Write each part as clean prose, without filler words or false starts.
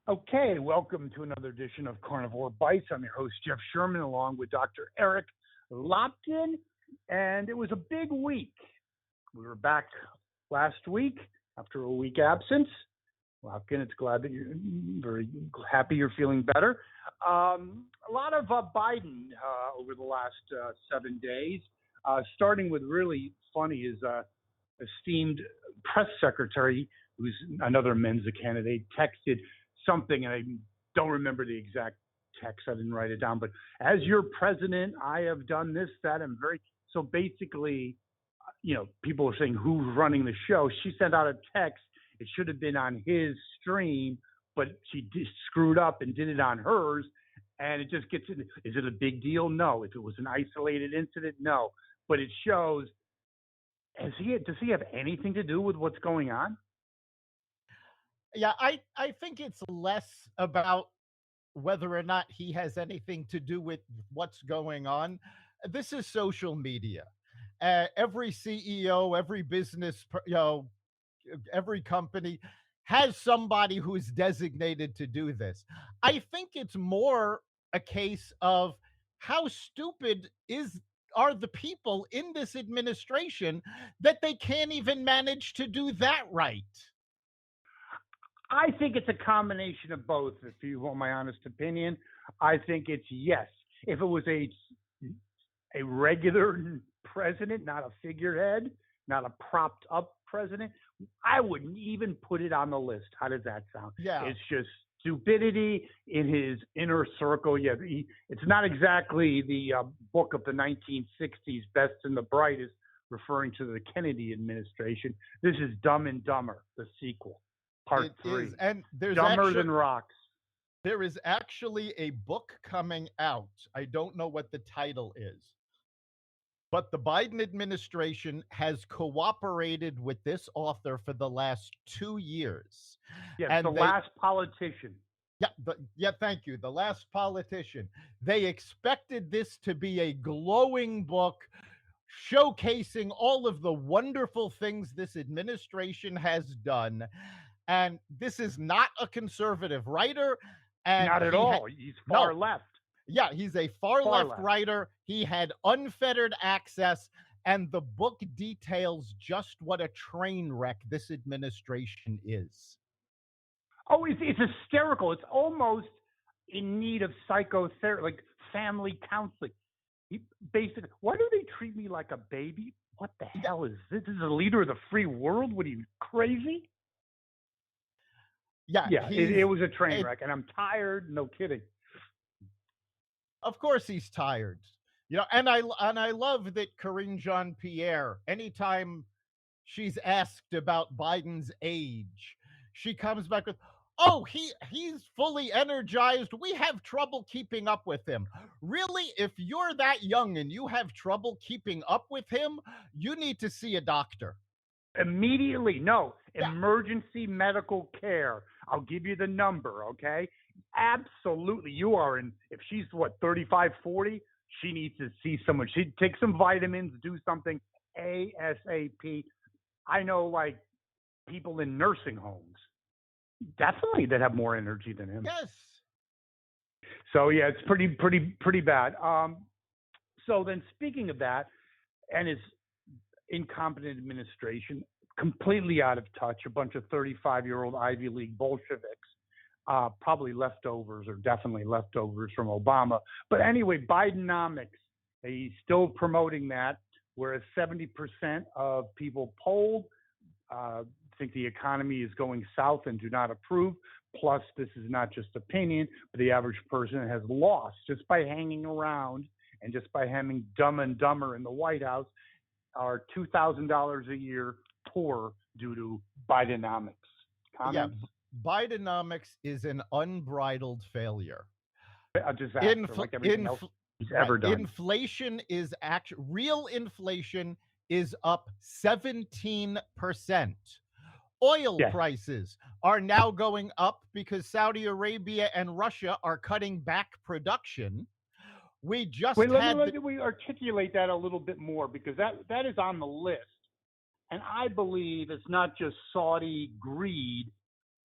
Okay, welcome to another edition of Carnivore Bites. I'm your host, Jeff Sherman, along with Dr. Eric Lopkin. And it was a big week. We were back last week after a week absence. Lopkin, it's glad that you're very happy you're feeling better. A lot of Biden over the last 7 days, starting with really funny is esteemed press secretary, who's another Mensa candidate, texted something, and I don't remember the exact text. I didn't write it down, but as your president, I have done this, that, and so basically, people are saying who's running the show. She sent out a text. It should have been on his stream, but she screwed up and did it on hers. And it just gets in. Is it a big deal? No. If it was an isolated incident, no. But it shows, does he have anything to do with what's going on? Yeah, I think it's less about whether or not he has anything to do with what's going on. This is social media. Every CEO, every business, every company has somebody who's designated to do this. I think it's more a case of how stupid are the people in this administration that they can't even manage to do that right. I think it's a combination of both, if you want my honest opinion. I think it's yes. If it was a regular president, not a figurehead, not a propped up president, I wouldn't even put it on the list. How does that sound? Yeah. It's just stupidity in his inner circle. Yeah, it's not exactly the book of the 1960s, Best and the Brightest, referring to the Kennedy administration. This is Dumb and Dumber, the sequel. Part 3. And there's Dumber Than Rocks. There is actually a book coming out. I don't know what the title is, but the Biden administration has cooperated with this author for the last 2 years. Yes, and Last Politician. Yeah, thank you. The Last Politician. They expected this to be a glowing book showcasing all of the wonderful things this administration has done. And this is not a conservative writer. And not at all. He's far left. Yeah, he's a far left writer. He had unfettered access, and the book details just what a train wreck this administration is. Oh, it's hysterical. It's almost in need of psychotherapy, like family counseling. Basically, why do they treat me like a baby? What the hell is this? This is a leader of the free world? What are you, crazy? Yeah, it was a train wreck, and I'm tired. No kidding. Of course, he's tired. And I love that Karine Jean-Pierre, anytime she's asked about Biden's age, she comes back with, "Oh, he's fully energized. We have trouble keeping up with him." Really, if you're that young and you have trouble keeping up with him, you need to see a doctor. Immediately. No, emergency medical care. I'll give you the number, okay? Absolutely. You are if she's 35, 40, she needs to see someone. She'd take some vitamins, do something ASAP. I know people in nursing homes, definitely, that have more energy than him. Yes. So yeah, it's pretty bad. So then, speaking of that, and his incompetent administration, completely out of touch, a bunch of 35-year-old Ivy League Bolsheviks, probably leftovers, or definitely leftovers from Obama. But anyway, Bidenomics, he's still promoting that, whereas 70% of people polled think the economy is going south and do not approve. Plus, this is not just opinion, but the average person has lost just by hanging around and just by having Dumb and Dumber in the White House, are $2,000 a year poor due to Bidenomics. Comments? Yeah, Bidenomics is an unbridled failure. A disaster, like everything else he's ever done. Inflation is real inflation is up 17%. Oil prices are now going up because Saudi Arabia and Russia are cutting back production. We just let me articulate that a little bit more, because that is on the list. And I believe it's not just Saudi greed.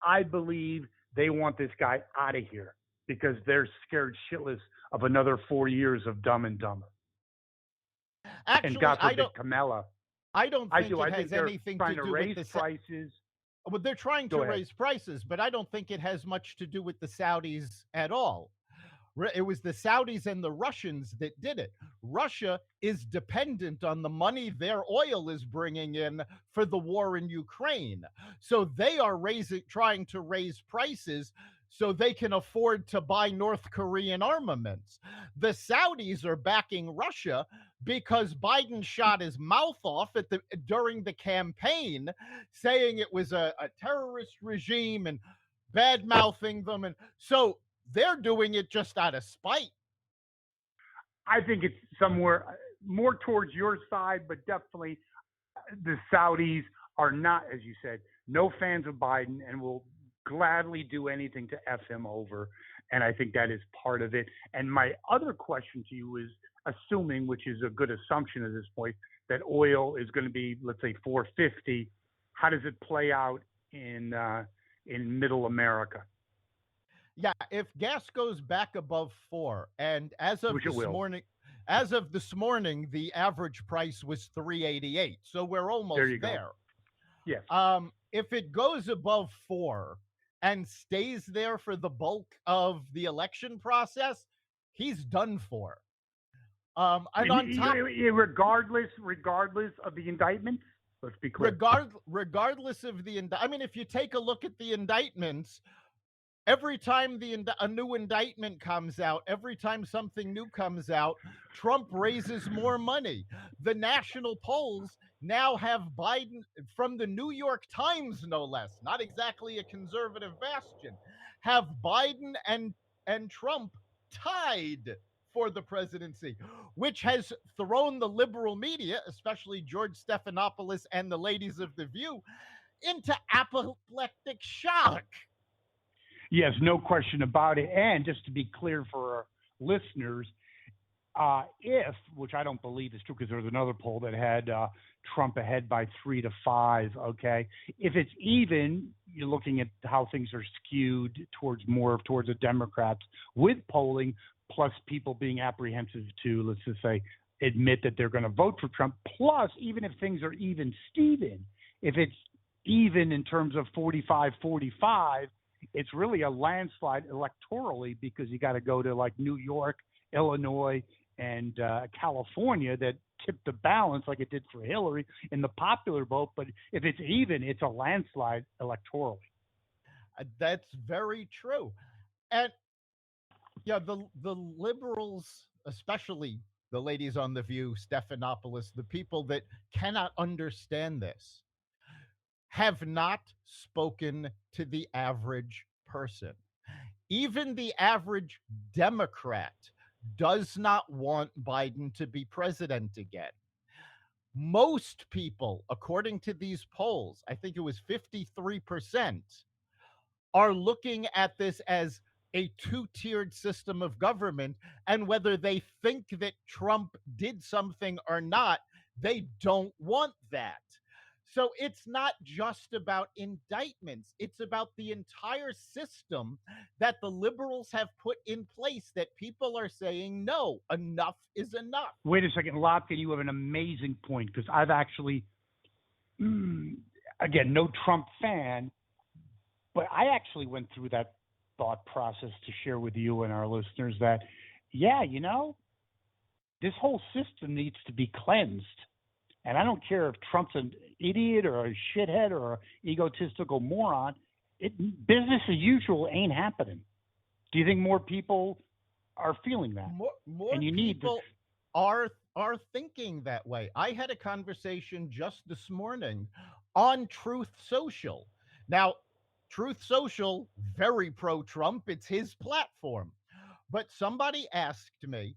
I believe they want this guy out of here because they're scared shitless of another 4 years of Dumb and Dumber. And Actually, God forbid Kamala. I don't I think do. it I think has they're anything trying to to do with raise the prices. well, they're trying to Go ahead. raise prices, but I don't think it has much to do with the Saudis at all. It was the Saudis and the Russians that did it. Russia is dependent on the money their oil is bringing in for the war in Ukraine. So they are trying to raise prices so they can afford to buy North Korean armaments. The Saudis are backing Russia because Biden shot his mouth off during the campaign, saying it was a terrorist regime and bad mouthing them. And so they're doing it just out of spite. I think it's somewhere more towards your side, but definitely the Saudis are not, as you said, no fans of Biden and will gladly do anything to F him over. And I think that is part of it. And my other question to you is, assuming, which is a good assumption at this point, that oil is going to be, let's say, $4.50. How does it play out in Middle America? Yeah, if gas goes back above 4, and as of this morning, the average price was 3.88. So we're almost there. Yes. If it goes above 4 and stays there for the bulk of the election process, he's done for. And on top, regardless of the indictments, let's be clear. Regardless of I mean, if you take a look at the indictments, every time a new indictment comes out, every time something new comes out, Trump raises more money. The national polls now have Biden, from the New York Times, no less, not exactly a conservative bastion, have Biden and Trump tied for the presidency, which has thrown the liberal media, especially George Stephanopoulos and the ladies of The View, into apoplectic shock. Yes, no question about it. And just to be clear for our listeners, which I don't believe is true because there was another poll that had Trump ahead by 3 to 5, okay? If it's even, you're looking at how things are skewed towards the Democrats with polling, plus people being apprehensive to, let's just say, admit that they're going to vote for Trump. Plus, even if things are even, Steven, if it's even in terms of 45-45, it's really a landslide electorally because you got to go to like New York, Illinois, and California that tipped the balance like it did for Hillary in the popular vote. But if it's even, it's a landslide electorally. That's very true. And yeah, the liberals, especially the ladies on The View, Stephanopoulos, the people that cannot understand this, have not spoken to the average person. Even the average Democrat does not want Biden to be president again. Most people, according to these polls, I think it was 53%, are looking at this as a two-tiered system of government, and whether they think that Trump did something or not, they don't want that. So it's not just about indictments. It's about the entire system that the liberals have put in place that people are saying, no, enough is enough. Wait a second, Lopkin, you have an amazing point because I've actually, again, no Trump fan, but I actually went through that thought process to share with you and our listeners that, yeah, this whole system needs to be cleansed. And I don't care if Trump's an idiot or a shithead or an egotistical moron. Business as usual ain't happening. Do you think more people are feeling that? More people are thinking that way. I had a conversation just this morning on Truth Social. Now, Truth Social, very pro-Trump. It's his platform. But somebody asked me,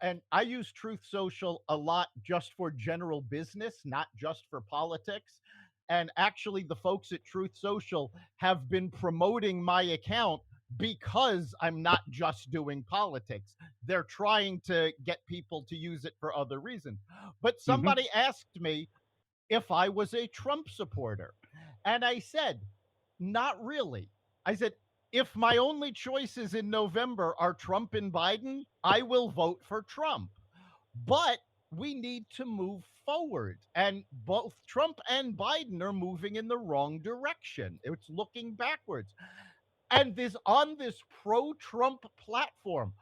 and I use Truth Social a lot just for general business, not just for politics. And actually, the folks at Truth Social have been promoting my account because I'm not just doing politics. They're trying to get people to use it for other reasons. But somebody asked me if I was a Trump supporter. And I said, not really. I said, if my only choices in November are Trump and Biden, I will vote for Trump. But we need to move forward. And both Trump and Biden are moving in the wrong direction. It's looking backwards. And this on this pro-Trump platform,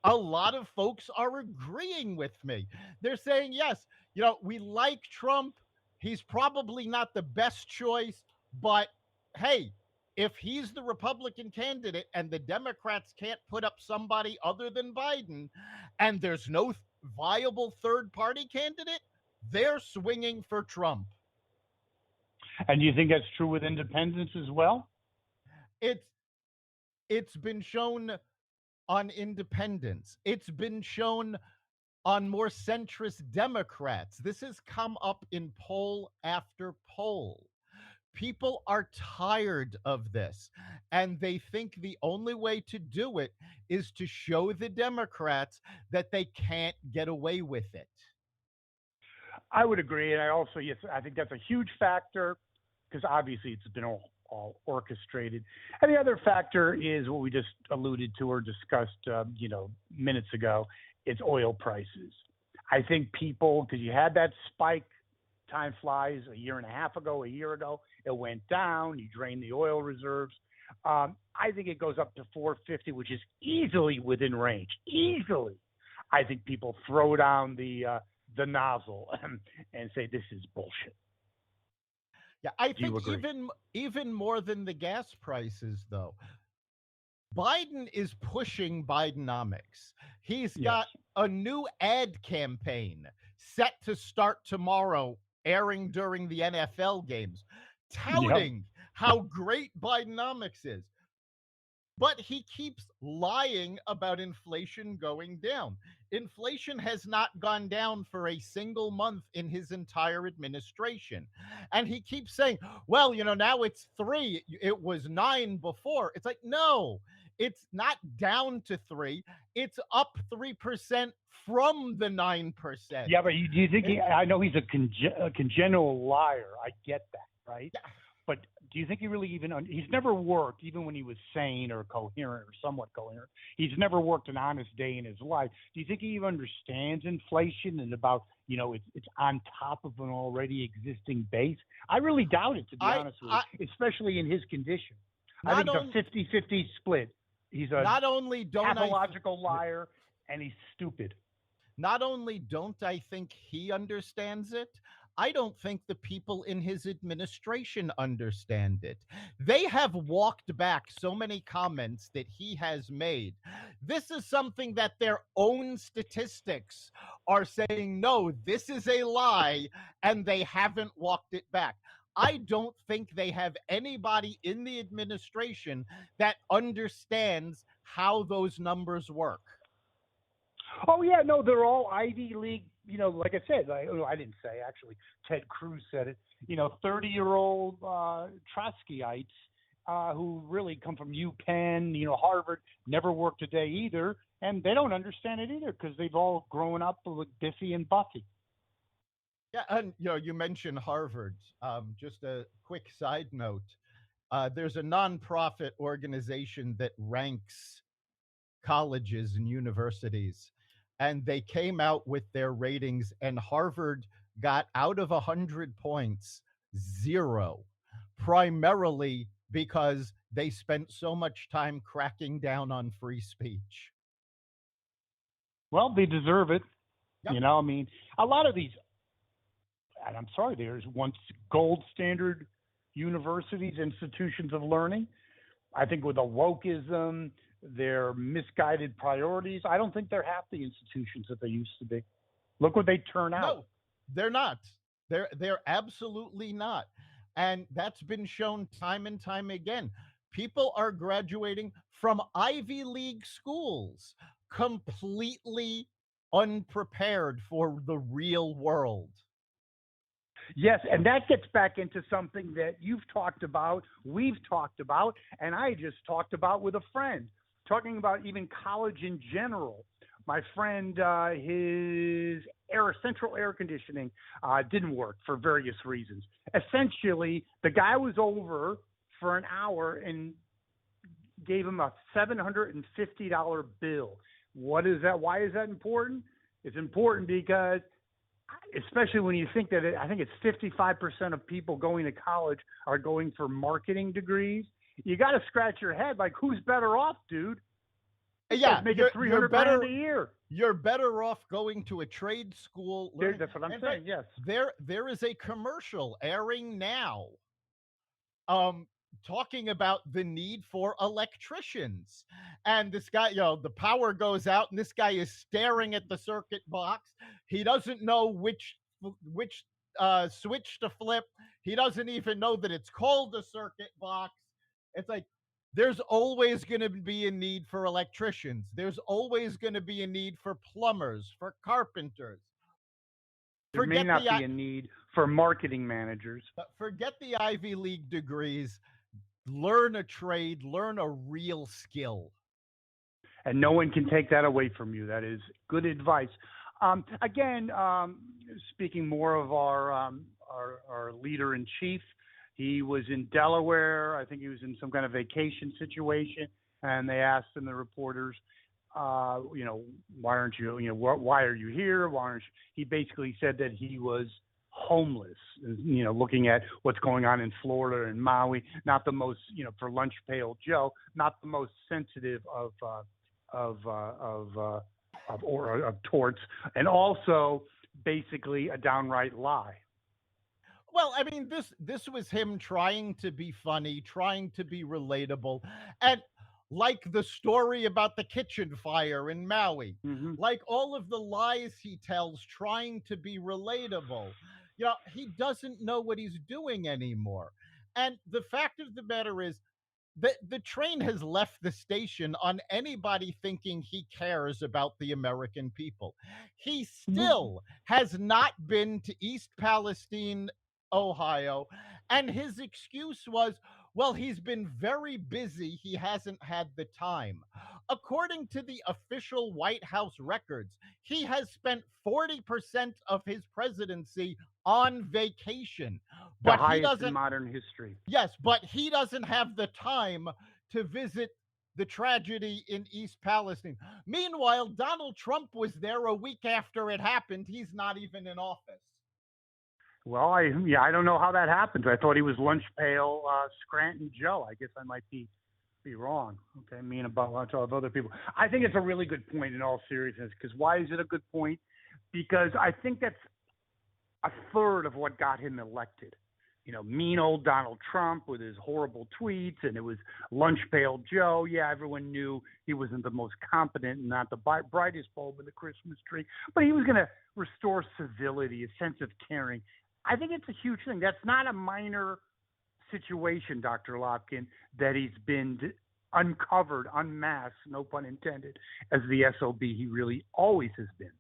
a lot of folks are agreeing with me. They're saying, yes, we like Trump. He's probably not the best choice, but hey, if he's the Republican candidate and the Democrats can't put up somebody other than Biden, and there's no viable third party candidate, they're swinging for Trump. And do you think that's true with independents as well? It's it's been shown on independents. It's been shown on more centrist Democrats. This has come up in poll after poll. People are tired of this, and they think the only way to do it is to show the Democrats that they can't get away with it. I would agree, and yes, I think that's a huge factor because obviously it's been all orchestrated. And the other factor is what we just alluded to or discussed, minutes ago. It's oil prices. I think people, because you had that spike, time flies, a year and a half ago, a year ago, it went down. You drained the oil reserves. I think it goes up to 450, which is easily within range. Easily, I think people throw down the nozzle and say this is bullshit. Yeah, I think even more than the gas prices, though. Biden is pushing Bidenomics. He's got a new ad campaign set to start tomorrow, airing during the NFL games, touting how great Bidenomics is. But he keeps lying about inflation going down. Inflation has not gone down for a single month in his entire administration. And he keeps saying, well, now it's 3. It was 9 before. It's like, no, it's not down to 3. It's up 3% from the 9%. Yeah, but do you think I know he's a congenital liar. I get that, right? Yeah. But do you think he really he's never worked, even when he was sane or coherent or somewhat coherent, he's never worked an honest day in his life. Do you think he even understands inflation and about, it's on top of an already existing base? I really doubt it, to be honest with you, especially in his condition. I think it's a 50-50 split. He's a pathological liar, and he's stupid. Not only don't I think he understands it, I don't think the people in his administration understand it. They have walked back so many comments that he has made. This is something that their own statistics are saying, no, this is a lie, and they haven't walked it back. I don't think they have anybody in the administration that understands how those numbers work. Oh, yeah, no, they're all Ivy League, like I said, I didn't say, actually, Ted Cruz said it, 30-year-old Trotskyites who really come from UPenn, Harvard, never worked a day either, and they don't understand it either because they've all grown up with Biffy and Buffy. Yeah, and you mentioned Harvard. Just a quick side note. There's a nonprofit organization that ranks colleges and universities, and they came out with their ratings, and Harvard got out of 100 points 0, primarily because they spent so much time cracking down on free speech. Well, they deserve it. Yep. A lot of these, and I'm sorry, there's once gold standard universities, institutions of learning. I think with a wokeism, their misguided priorities, I don't think they're half the institutions that they used to be. Look what they turn out. No, they're not. They're absolutely not. And that's been shown time and time again. People are graduating from Ivy League schools completely unprepared for the real world. Yes, and that gets back into something that you've talked about, we've talked about, and I just talked about with a friend, talking about even college in general. My friend, his central air conditioning didn't work for various reasons. Essentially, the guy was over for an hour and gave him a $750 bill. What is that? Why is that important? It's important because, especially when you think that I think it's 55% of people going to college are going for marketing degrees. You got to scratch your head, like, who's better off, dude? Yeah, Making $300,000 a year. You're better off going to a trade school. That's what I'm saying. Yes. There is a commercial airing now, talking about the need for electricians. And this guy, the power goes out, and this guy is staring at the circuit box. He doesn't know which switch to flip. He doesn't even know that it's called a circuit box. It's like, there's always going to be a need for electricians. There's always going to be a need for plumbers, for carpenters. There may not be a need for marketing managers. Forget the Ivy League degrees. Learn a trade, learn a real skill. And no one can take that away from you. That is good advice. Again, speaking more of our leader in chief, he was in Delaware. I think he was in some kind of vacation situation, and they asked him, the reporters, why aren't you, why are you here? Why aren't you? He basically said that he was homeless, looking at what's going on in Florida and Maui, not the most, for Lunch Pail Joe, not the most sensitive of torts, and also basically a downright lie. Well, I mean, this was him trying to be funny, trying to be relatable, and like the story about the kitchen fire in Maui, like all of the lies he tells, trying to be relatable. He doesn't know what he's doing anymore. And the fact of the matter is, the train has left the station on anybody thinking he cares about the American people. He still has not been to East Palestine, Ohio, and his excuse was, well, he's been very busy. He hasn't had the time. According to the official White House records, he has spent 40% of his presidency on vacation. The highest in modern history. Yes, but he doesn't have the time to visit the tragedy in East Palestine. Meanwhile, Donald Trump was there a week after it happened. He's not even in office. Well, I don't know how that happens. I thought he was Lunch Pail Scranton Joe. I guess I might be wrong. Okay, me and a bunch of other people. I think it's a really good point in all seriousness. Because why is it a good point? Because I think that's a third of what got him elected. Mean old Donald Trump with his horrible tweets, and it was Lunch Pail Joe. Yeah, everyone knew he wasn't the most competent and not the brightest bulb in the Christmas tree, but he was going to restore civility, a sense of caring. I think it's a huge thing. That's not a minor situation, Dr. Lopkin, that he's been uncovered, unmasked, no pun intended, as the SOB he really always has been.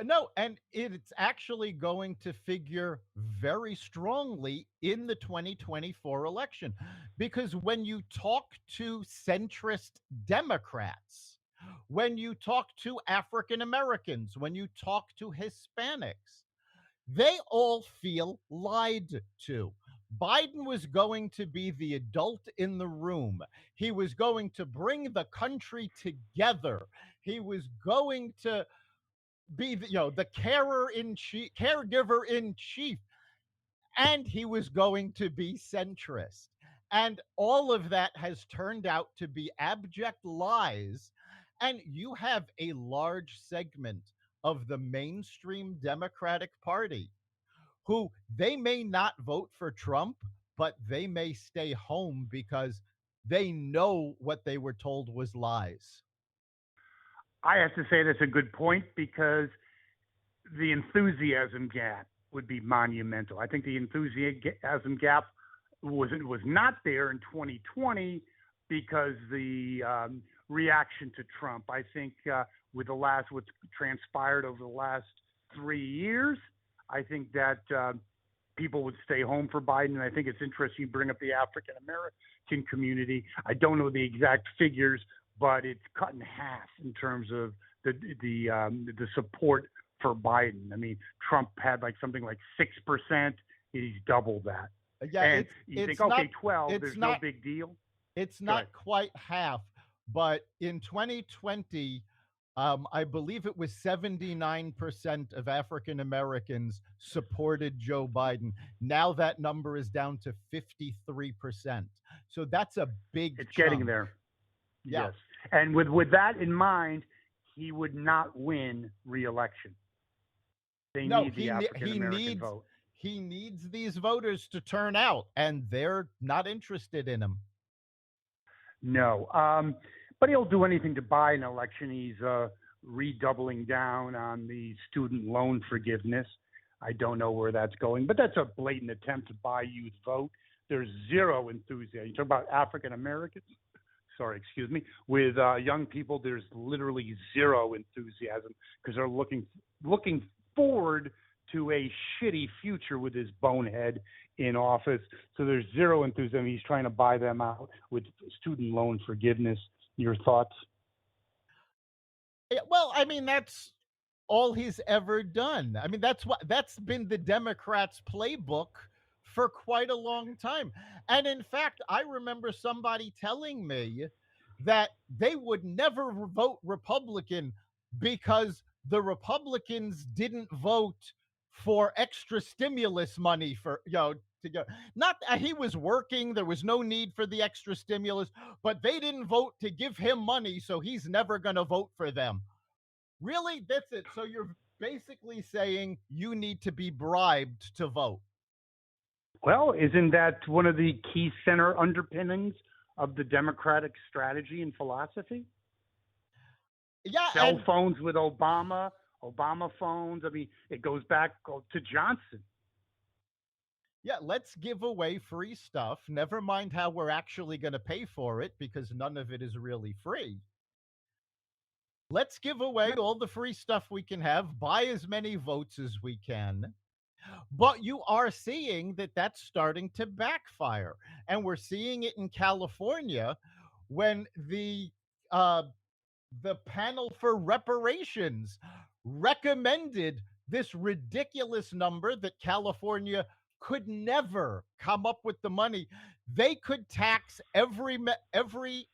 No, and it's actually going to figure very strongly in the 2024 election, because when you talk to centrist Democrats, when you talk to African Americans, when you talk to Hispanics, they all feel lied to. Biden was going to be the adult in the room. He was going to bring the country together. He was going to be the caregiver in chief, and he was going to be centrist. And all of that has turned out to be abject lies. And you have a large segment of the mainstream Democratic Party who, they may not vote for Trump, but they may stay home because they know what they were told was lies. I have to say that's a good point, because the enthusiasm gap would be monumental. I think the enthusiasm gap was not there in 2020 because the reaction to Trump. I think with what's transpired over the last 3 years, I think that people would stay home for Biden. And I think it's interesting you bring up the African American community. I don't know the exact figures, but it's cut in half in terms of the support for Biden. I mean, Trump had something like 6%. He's doubled that. Yeah, and you think, okay, 12, there's no big deal. It's not quite half, But in 2020, I believe it was 79% of African Americans supported Joe Biden. Now that number is down to 53%. So that's a big It's getting chunk. there. Yeah. Yes. And with that in mind, he would not win re-election. They No, need the African American vote. he needs these voters to turn out, and they're not interested in him. No. But he'll do anything to buy an election. He's redoubling down on the student loan forgiveness. I don't know where that's going, but that's a blatant attempt to buy youth vote. There's zero enthusiasm. You talk about African Americans. Sorry, excuse me. With young people, there's literally zero enthusiasm because they're looking forward to a shitty future with his bonehead in office. So there's zero enthusiasm. He's trying to buy them out with student loan forgiveness. Your thoughts? Yeah, well, I mean, that's all he's ever done. I mean, that's been the Democrats' playbook for quite a long time. And in fact, I remember somebody telling me that they would never vote Republican because the Republicans didn't vote for extra stimulus money for, to go. Not he was working, there was no need for the extra stimulus, but they didn't vote to give him money, so he's never going to vote for them. Really? That's it. So you're basically saying you need to be bribed to vote. Well, isn't that one of the key center underpinnings of the Democratic strategy and philosophy? Yeah, Cell and phones with Obama, Obama phones. I mean, it goes back to Johnson. yeah, let's give away free stuff. Never mind how we're actually going to pay for it because none of it is really free. Let's give away all the free stuff we can have, buy as many votes as we can. But you are seeing that that's starting to backfire. And we're seeing it in California when uh, the panel for reparations recommended this ridiculous number that California could never come up with the money. They could tax every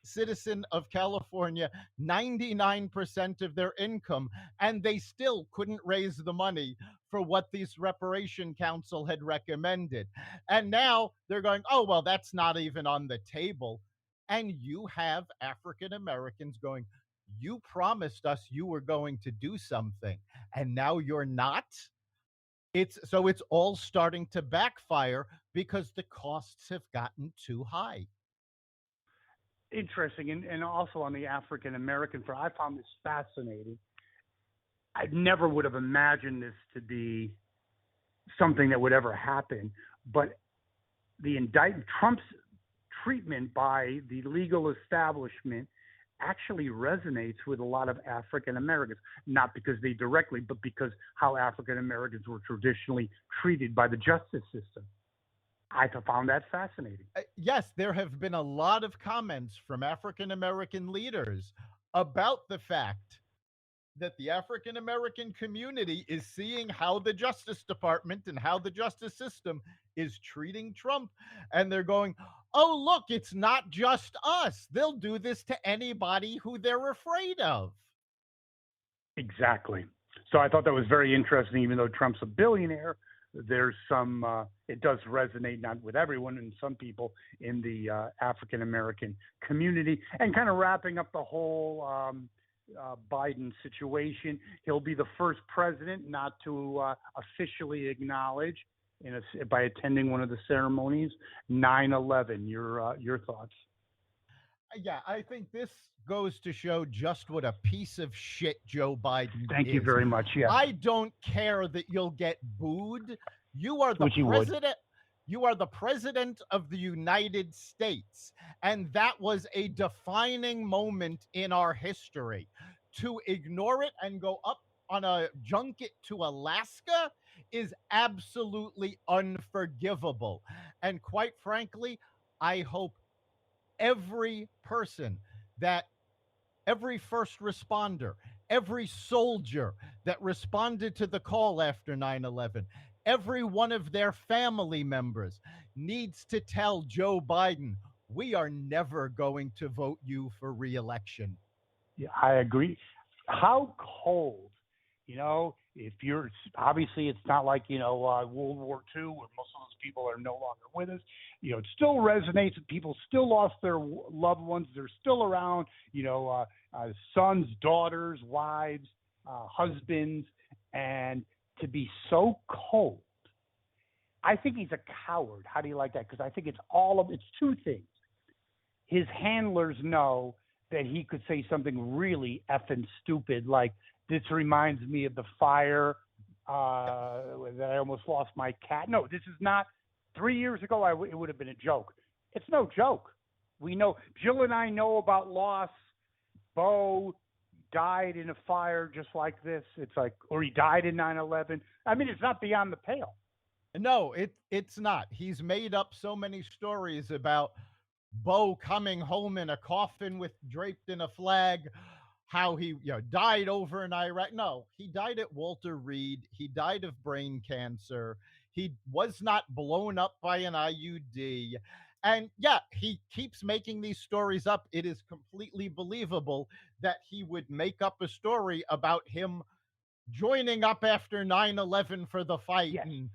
citizen of California 99% of their income, and they still couldn't raise the money for what this reparation council had recommended. And now they're going, oh, well, that's not even on the table. And you have African Americans going, you promised us you were going to do something, and now you're not. It's all starting to backfire because the costs have gotten too high. Interesting. And also on the African American front, I found this fascinating. I never would have imagined this to be something that would ever happen. But the indictment, Trump's treatment by the legal establishment actually resonates with a lot of African Americans, not because they directly, but because how African Americans were traditionally treated by the justice system. I found that fascinating. Yes, there have been a lot of comments from African American leaders about the fact that the African American community is seeing how the Justice Department and how the justice system is treating Trump. And they're going, oh, look, it's not just us. They'll do this to anybody who they're afraid of. Exactly. So I thought that was very interesting. Even though Trump's a billionaire, there's some, it does resonate not with everyone and some people in the African American community. And kind of wrapping up the whole Biden situation, he'll be the first president not to officially acknowledge by attending one of the ceremonies 9/11. Your thoughts? Yeah, I think this goes to show just what a piece of shit Joe Biden Thank you is. very much. Yeah, I don't care that you'll get booed. You are the which he would. president. You are the president of the United States. And that was a defining moment in our history. To ignore it and go up on a junket to Alaska is absolutely unforgivable. And quite frankly, I hope every person that every first responder, every soldier that responded to the call after 9/11, every one of their family members needs to tell Joe Biden, we are never going to vote you for reelection. Yeah, I agree. How cold, if you're obviously it's not like World War II where most of those people are no longer with us. It still resonates. People still lost their loved ones. They're still around. Sons, daughters, wives, husbands, and to be so cold. I think he's a coward. How do you like that? Because I think it's two things. His handlers know that he could say something really effing stupid, like this reminds me of the fire that I almost lost my cat. No, this is not. 3 years ago, it would have been a joke. It's no joke. We know. Jill and I know about loss. Bo died in a fire just like this. It's like, or he died in 9/11. I mean, it's not beyond the pale. No, it's not. He's made up so many stories about Bo coming home in a coffin with draped in a flag, how he died over in Iraq. No, he died at Walter Reed. He died of brain cancer. He was not blown up by an IUD. And yeah, he keeps making these stories up. It is completely believable that he would make up a story about him joining up after 9/11 for the fight Yes. and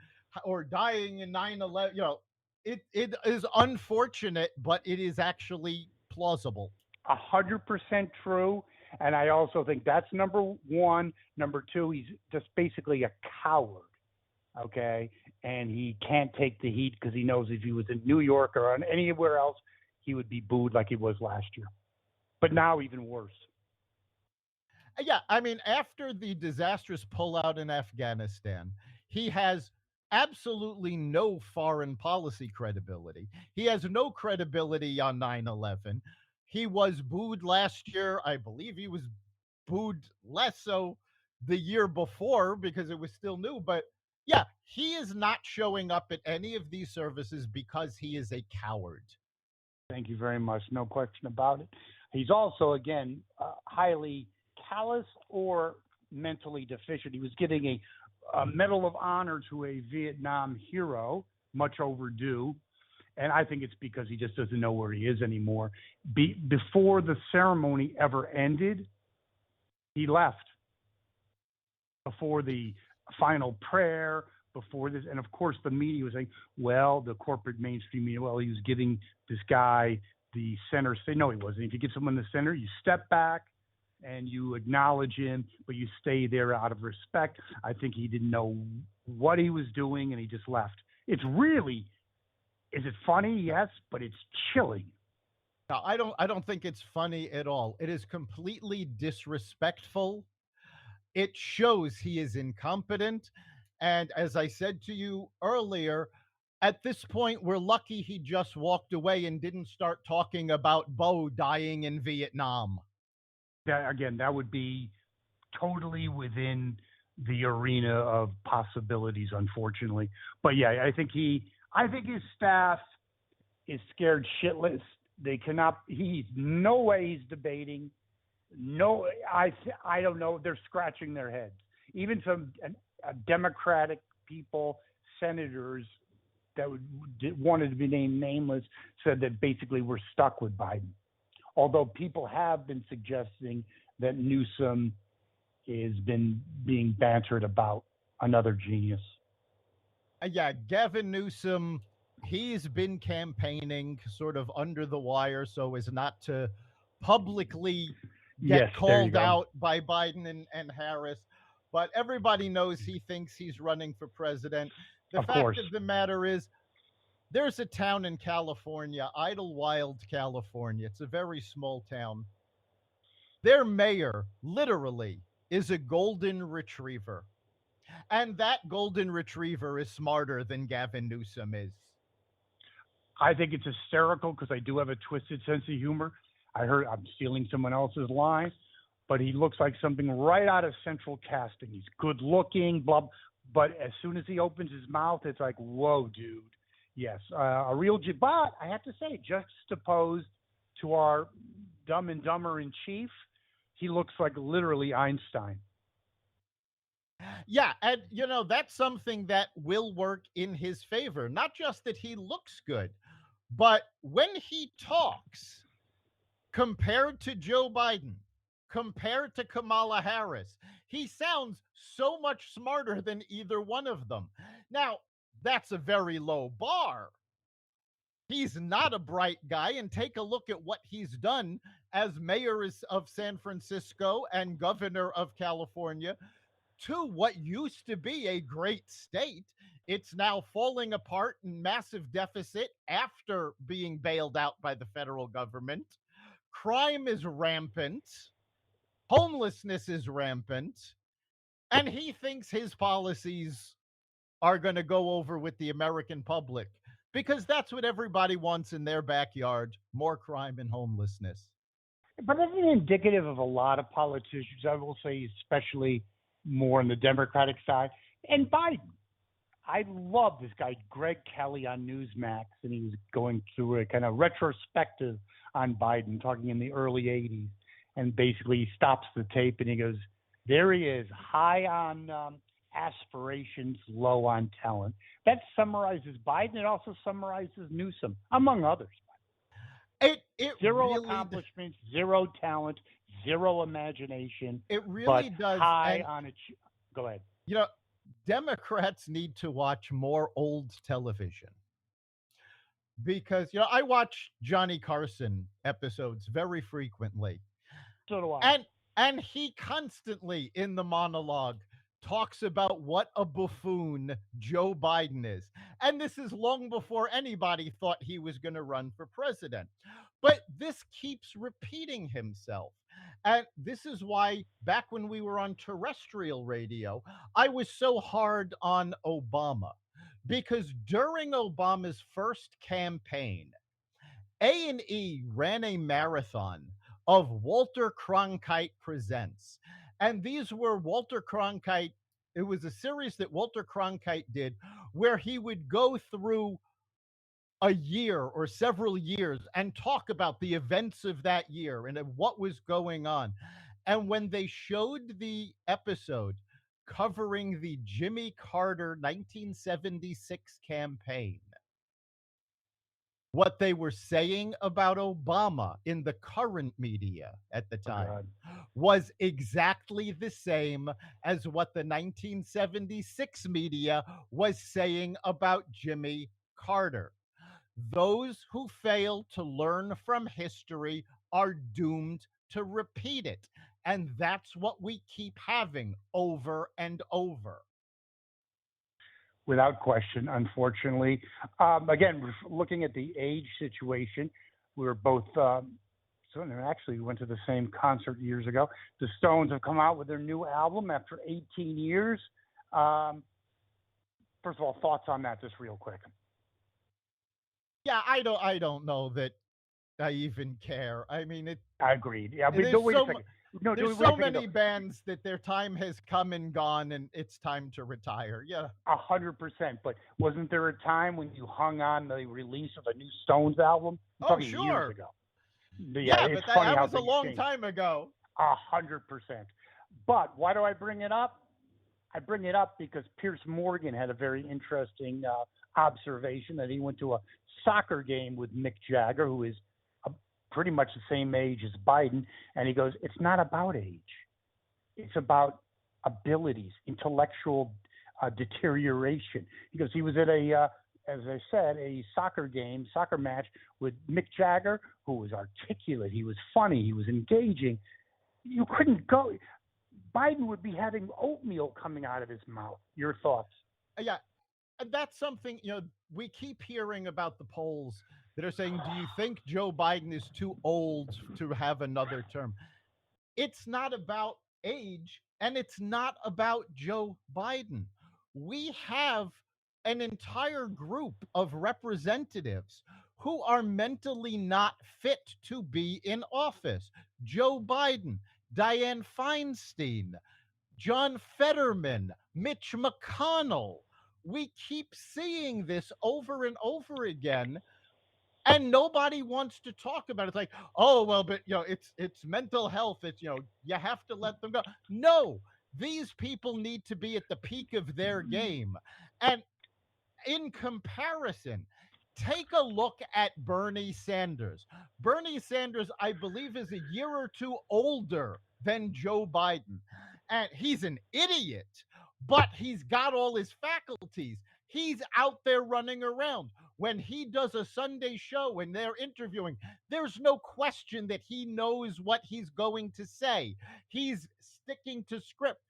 or dying in 9/11. It is unfortunate, but it is actually plausible. 100% true. And I also think that's number one. Number two, he's just basically a coward. Okay. And he can't take the heat because he knows if he was in New York or on anywhere else, he would be booed like he was last year. But now, even worse. Yeah, I mean, after the disastrous pullout in Afghanistan, he has absolutely no foreign policy credibility. He has no credibility on 9/11. He was booed last year. I believe he was booed less so the year before because it was still new. But yeah, he is not showing up at any of these services because he is a coward. Thank you very much. No question about it. He's also, again, highly callous or mentally deficient. He was getting a Medal of Honor to a Vietnam hero, much overdue. And I think it's because he just doesn't know where he is anymore. Before the ceremony ever ended, he left. Before the final prayer, before this, and of course the media was saying, well, the corporate mainstream media, well, he was giving this guy the center stage. No, he wasn't. If you give someone the center, you step back and you acknowledge him, but you stay there out of respect. I think he didn't know what he was doing and he just left. It's really, is it funny? Yes, but it's chilling. No, I don't think it's funny at all. It is completely disrespectful. It shows he is incompetent. And as I said to you earlier, at this point, we're lucky he just walked away and didn't start talking about Bo dying in Vietnam. That again, that would be totally within the arena of possibilities, unfortunately. But yeah, I think his staff is scared shitless. They cannot. He's no way he's debating. No, I don't know. They're scratching their heads. Even some Democratic people, senators that wanted to be named nameless, said that basically we're stuck with Biden. Although people have been suggesting that Newsom has been being bantered about another genius. Yeah, Gavin Newsom, he's been campaigning sort of under the wire so as not to publicly Yes, get there you called go. out by Biden and Harris. But everybody knows he thinks he's running for president. The Of fact course. of the matter is, there's a town in California, Idlewild, California. It's a very small town. Their mayor, literally, is a golden retriever. And that golden retriever is smarter than Gavin Newsom is. I think it's hysterical because I do have a twisted sense of humor. I'm stealing someone else's line, but he looks like something right out of Central Casting. He's good looking, blah. But as soon as he opens his mouth, it's like, whoa, dude. Yes, a real. But I have to say, juxtaposed to our Dumb and Dumber in chief, he looks like literally Einstein. Yeah, and that's something that will work in his favor. Not just that he looks good, But when he talks, compared to Joe Biden, compared to Kamala Harris, he sounds so much smarter than either one of them. Now, that's a very low bar. He's not a bright guy, and take a look at what he's done as mayor of San Francisco and governor of California to what used to be a great state. It's now falling apart in massive deficit after being bailed out by the federal government. Crime is rampant, homelessness is rampant, and he thinks his policies are going to go over with the American public because that's what everybody wants in their backyard, more crime and homelessness. But isn't it indicative of a lot of politicians? I will say, especially more on the Democratic side, and Biden. I love this guy, Greg Kelly, on Newsmax, and he was going through a kind of retrospective on Biden, talking in the early 80s. And basically, he stops the tape and he goes, there he is, high on aspirations, low on talent. That summarizes Biden. It also summarizes Newsom, among others. It zero really accomplishments, zero talent, zero imagination. It really but does. High And, on it. Go ahead. Democrats need to watch more old television because, I watch Johnny Carson episodes very frequently. So do I. And he constantly in the monologue talks about what a buffoon Joe Biden is. And this is long before anybody thought he was going to run for president. But this keeps repeating himself. And this is why back when we were on terrestrial radio, I was so hard on Obama because during Obama's first campaign, A&E ran a marathon of Walter Cronkite Presents. And these were Walter Cronkite. It was a series that Walter Cronkite did where he would go through a year or several years and talk about the events of that year and what was going on. And when they showed the episode covering the Jimmy Carter 1976 campaign, what they were saying about Obama in the current media at the time was exactly the same as what the 1976 media was saying about Jimmy Carter. Those who fail to learn from history are doomed to repeat it. And that's what we keep having over and over. Without question, unfortunately. Again, we're looking at the age situation. We were both, actually, we went to the same concert years ago. The Stones have come out with their new album after 18 years. First of all, thoughts on that, just real quick. Yeah, I don't know that I even care. I mean, I agreed. Yeah, but there's wait so, a second. there's so many bands that their time has come and gone, and it's time to retire. Yeah, 100%. But wasn't there a time when you hung on the release of a new Stones album? I'm talking sure. Years ago. Yeah, but that was a long time ago. 100%. But why do I bring it up? I bring it up because Pierce Morgan had a very interesting observation that he went to a soccer game with Mick Jagger, who is pretty much the same age as Biden, and he goes, it's not about age. It's about abilities, intellectual deterioration. He goes, he was at as I said, a soccer match with Mick Jagger, who was articulate, he was funny, he was engaging. You couldn't go. Biden would be having oatmeal coming out of his mouth. Your thoughts? Yeah, that's something, we keep hearing about the polls that are saying, do you think Joe Biden is too old to have another term? It's not about age, and it's not about Joe Biden. We have an entire group of representatives who are mentally not fit to be in office. Joe Biden, Dianne Feinstein, John Fetterman, Mitch McConnell. We keep seeing this over and over again, and nobody wants to talk about it. It's like, oh well, but it's mental health. It's you have to let them go. No, these people need to be at the peak of their game. And in comparison, Take a look at Bernie Sanders. Bernie Sanders, I believe, is a year or two older than Joe Biden. And he's an idiot, but he's got all his faculties. He's out there running around. When he does a Sunday show and they're interviewing, there's no question that he knows what he's going to say. He's sticking to script.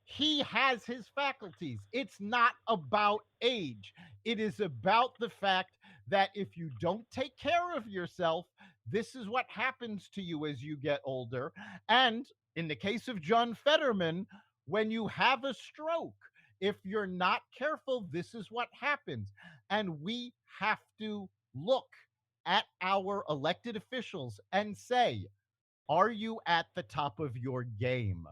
He has his faculties. It's not about age. It is about the fact that if you don't take care of yourself, this is what happens to you as you get older. And in the case of John Fetterman, when you have a stroke, if you're not careful, this is what happens. And we have to look at our elected officials and say, are you at the top of your game?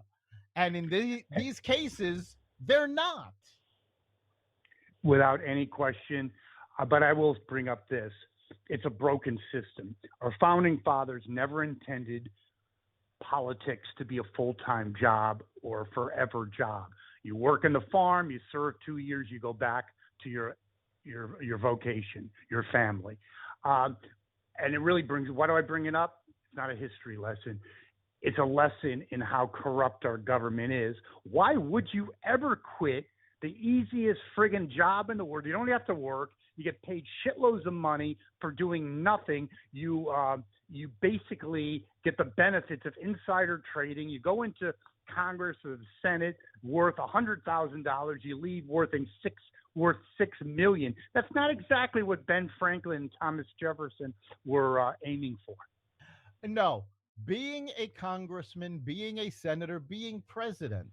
And in these cases, they're not. Without any question. But I will bring up this. It's a broken system. Our founding fathers never intended politics to be a full-time job or a forever job. You work in the farm, you serve 2 years, you go back to your vocation, your family. And it really brings, why do I bring it up? It's not a history lesson. It's a lesson in how corrupt our government is. Why would you ever quit the easiest friggin' job in the world? You don't have to work. You get paid shitloads of money for doing nothing. You basically get the benefits of insider trading. You go into Congress or the Senate worth $100,000. You leave worth $6 million. That's not exactly what Ben Franklin and Thomas Jefferson were aiming for. No, being a congressman, being a senator, being president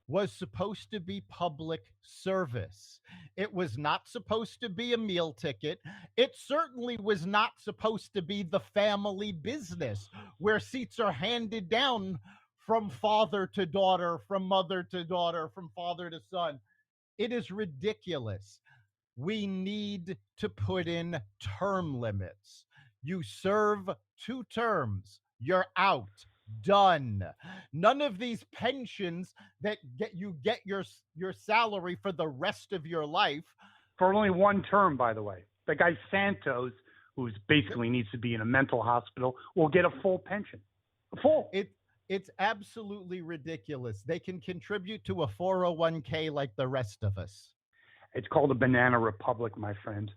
was supposed to be public service. It was not supposed to be a meal ticket. It certainly was not supposed to be the family business where seats are handed down from father to daughter, from mother to daughter, from father to son. It is ridiculous. We need to put in term limits. You serve 2 terms, you're out. Done. None of these pensions that get your salary for the rest of your life. For only 1 term, by the way. The guy Santos, who's basically needs to be in a mental hospital, will get a full pension. Full. It's absolutely ridiculous. They can contribute to a 401k like the rest of us. It's called a banana republic, my friend.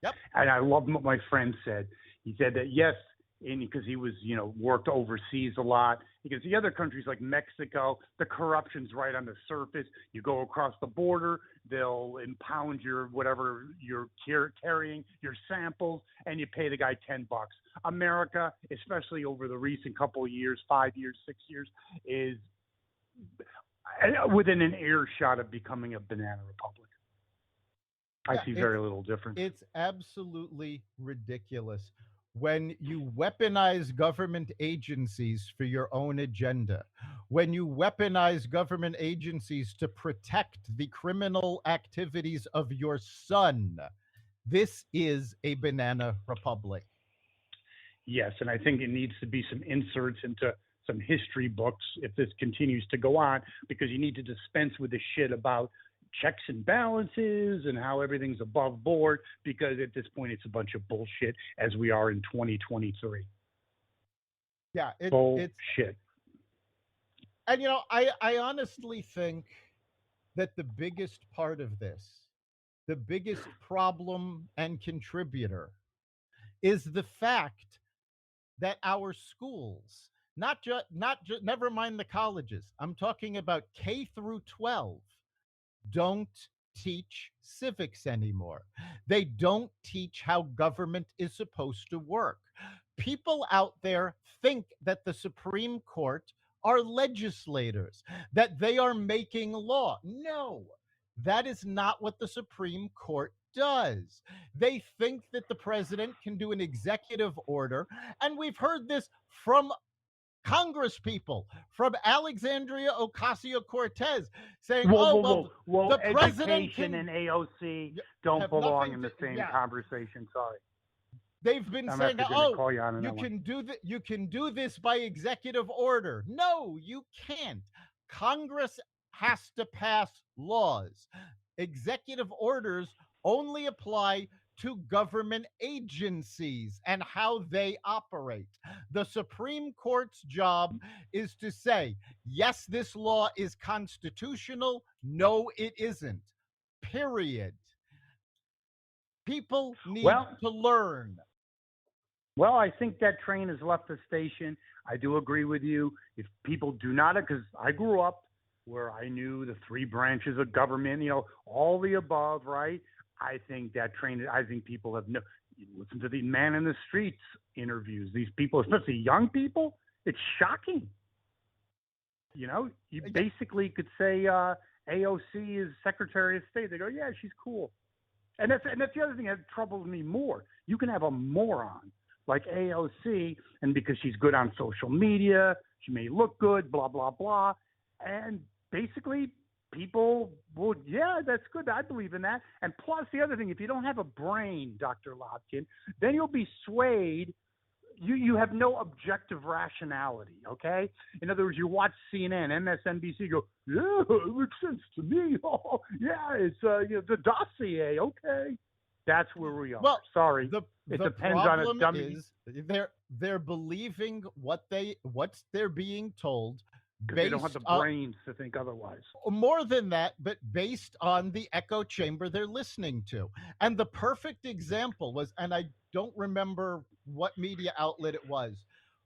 Yep. And I love what my friend said. He said that, yes, because he was, worked overseas a lot. Because the other countries like Mexico, the corruption's right on the surface. You go across the border, they'll impound your whatever you're carrying, your samples, and you pay the guy $10. America, especially over the recent couple of years, 5 years, 6 years, is within an earshot of becoming a banana republic. I see very little difference. It's absolutely ridiculous when you weaponize government agencies for your own agenda, when you weaponize government agencies to protect the criminal activities of your son. This is a banana republic. Yes, and I think it needs to be some inserts into some history books if this continues to go on, because you need to dispense with the shit about checks and balances and how everything's above board, because at this point it's a bunch of bullshit as we are in 2023. Yeah, bullshit. And I honestly think that the biggest part of this, the biggest problem and contributor, is the fact that our schools, never mind the colleges, I'm talking about K through 12, don't teach civics anymore. They don't teach how government is supposed to work. People out there think that the Supreme Court are legislators, that they are making law. No, that is not what the Supreme Court does. They think that the president can do an executive order, and we've heard this from Congress people, from Alexandria Ocasio-Cortez, saying, the president education and AOC don't belong in the same conversation. Sorry. They've been saying, you can do this by executive order. No, you can't. Congress has to pass laws. Executive orders only apply to government agencies and how they operate. The Supreme Court's job is to say, yes, this law is constitutional. No, it isn't. Period. People need Well, to learn. Well, I think that train has left the station. I do agree with you. If people do not, because I grew up where I knew the three branches of government, all the above, right? I think that train, I think people have no, you listen to the man in the streets interviews, these people, especially young people, it's shocking. You basically could say AOC is Secretary of State. They go, yeah, she's cool. And that's the other thing that troubles me more. You can have a moron like AOC, and because she's good on social media, she may look good, blah blah blah, and basically people would, yeah, that's good. I believe in that. And plus, the other thing, if you don't have a brain, Dr. Lotkin, then you'll be swayed. You have no objective rationality, okay? In other words, you watch CNN, MSNBC, you go, yeah, it makes sense to me. Oh, yeah, it's the dossier, okay? That's where we are. Well, Sorry, the it depends on a problem dummy. is they're believing what they're being told Because they don't have based the on brains to think otherwise. more than that, but based on the echo chamber they're listening to. And the perfect example was, and I don't remember what media outlet it was,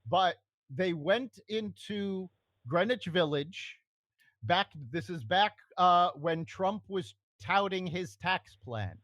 but they went into Greenwich Village back. This is back when Trump was touting his tax plan,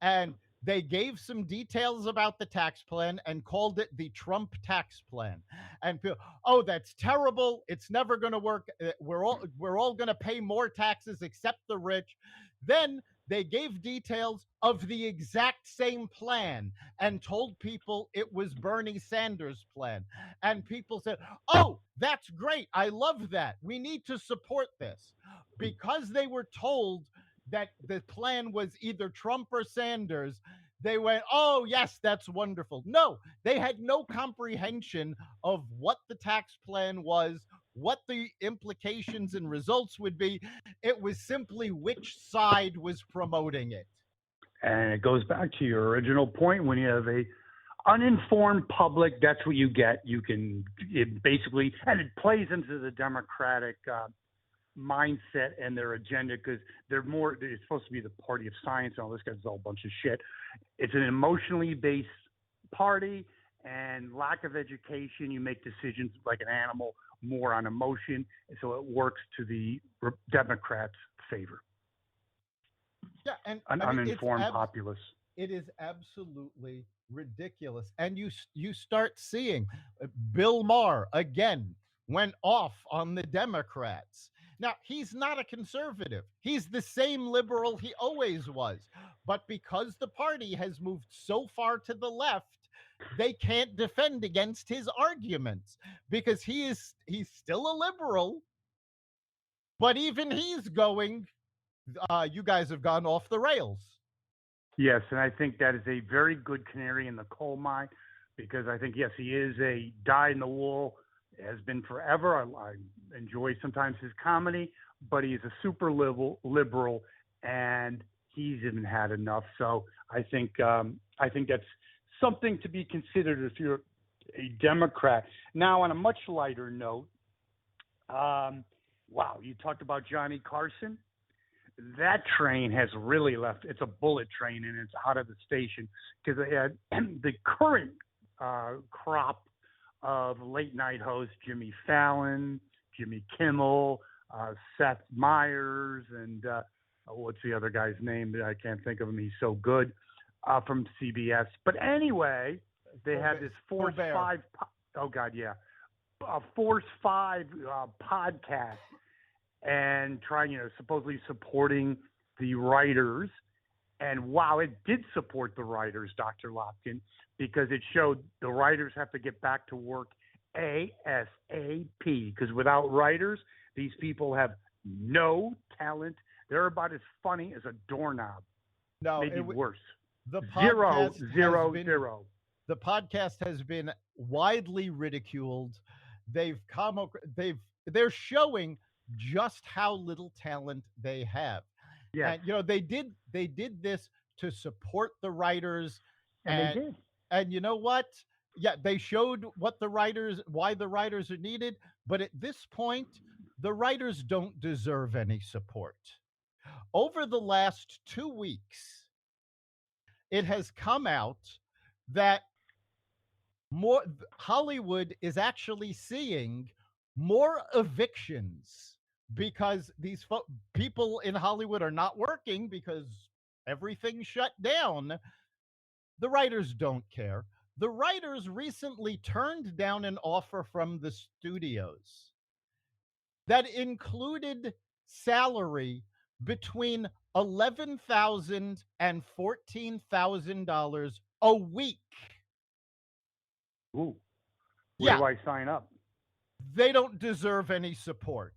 and they gave some details about the tax plan and called it the Trump tax plan. And people, oh, that's terrible. It's never going to work. We're all going to pay more taxes except the rich. Then they gave details of the exact same plan and told people it was Bernie Sanders' plan. And people said, "Oh, that's great. I love that. We need to support this." Because they were told that the plan was either Trump or Sanders, they went, oh, yes, that's wonderful. No, they had no comprehension of what the tax plan was, what the implications and results would be. It was simply which side was promoting it. And it goes back to your original point. When you have a uninformed public, that's what you get. It basically, and it plays into the Democratic mindset and their agenda, because it's supposed to be the party of science and all this guy's all a bunch of shit. It's an emotionally based party, and lack of education, you make decisions like an animal, more on emotion, so it works to the Democrats' favor. Yeah, and An I mean, uninformed populace. it is absolutely ridiculous. And you start seeing Bill Maher again went off on the Democrats. Now, he's not a conservative. He's the same liberal he always was. But because the party has moved so far to the left, they can't defend against his arguments because he's still a liberal, but even he's going, you guys have gone off the rails. Yes, and I think that is a very good canary in the coal mine, because I think, yes, he is a dyed-in-the-wool, has been forever. I enjoy sometimes his comedy, but he's a super liberal, and he's even had enough. So I think that's something to be considered if you're a Democrat. Now, on a much lighter note, wow, you talked about Johnny Carson. That train has really left. It's a bullet train, and it's out of the station, because they had the current crop of late night hosts: Jimmy Fallon, Jimmy Kimmel, Seth Meyers, and what's the other guy's name? I can't think of him. He's so good, from CBS. But anyway, they had this Force 5. Oh God, yeah, Force 5 podcast. And trying, supposedly supporting the writers. And wow, it did support the writers, Dr. Lopkin, because it showed the writers have to get back to work ASAP. Because without writers, these people have no talent. They're about as funny as a doorknob. No, maybe worse. The Zero. The podcast has been widely ridiculed. They're showing just how little talent they have. Yeah. And they did this to support the writers. And they and did. and you know what? Yeah, they showed why the writers are needed, but at this point, the writers don't deserve any support. Over the last 2 weeks, it has come out that more Hollywood is actually seeing more evictions because people in Hollywood are not working because everything's shut down. The writers don't care. The writers recently turned down an offer from the studios that included salary between $11,000 and $14,000 a week. Ooh, where Yeah, do I sign up? they don't deserve any support.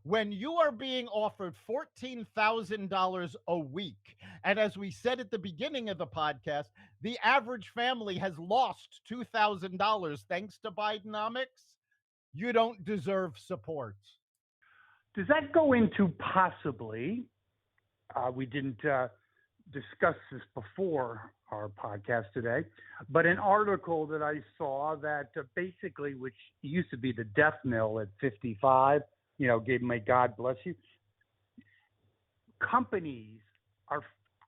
When you are being offered $14,000 a week, and as we said at the beginning of the podcast, the average family has lost $2,000 thanks to Bidenomics, you don't deserve support. Does that go into possibly, we didn't discuss this before our podcast today, but an article that I saw that basically, which used to be the death knell at 55, may God bless you. Companies are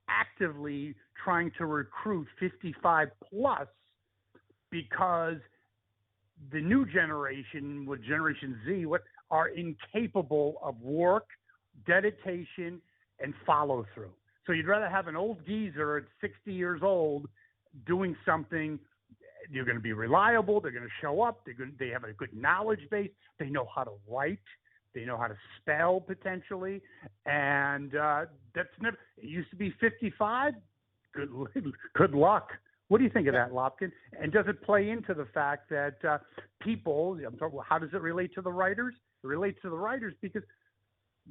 actively trying to recruit 55 plus because the new generation, with Generation Z, are incapable of work, dedication, and follow through. So you'd rather have an old geezer at 60 years old doing something. You're going to be reliable. They're going to show up. They have a good knowledge base. They know how to write. They know how to spell potentially. And that's never. It used to be 55. Good luck. What do you think of that, Lopkin? And does it play into the fact that people? How does it relate to the writers? It relates to the writers because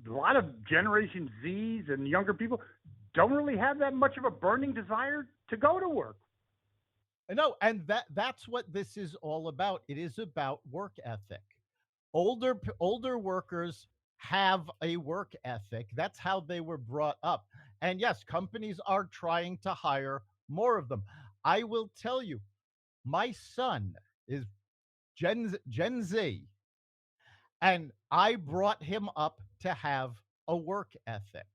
a lot of Generation Zs and younger people don't really have that much of a burning desire to go to work. No, and that's what this is all about. It is about work ethic. Older workers have a work ethic. That's how they were brought up. And yes, companies are trying to hire more of them. I will tell you, my son is Gen Z, and I brought him up to have a work ethic.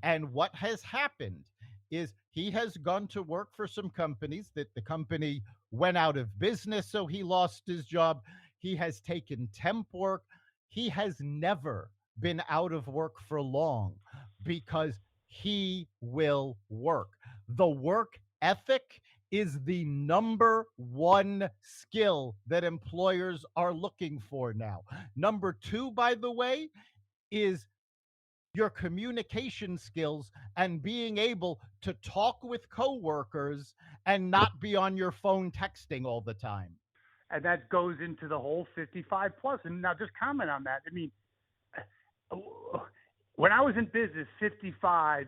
And what has happened is he has gone to work for some companies that the company went out of business, so he lost his job. He has taken temp work. He has never been out of work for long because he will work. The work ethic is the number one skill that employers are looking for now. Number two, by the way, is your communication skills and being able to talk with coworkers and not be on your phone texting all the time. And that goes into the whole 55 plus. And now just comment on that. I mean, when I was in business, 55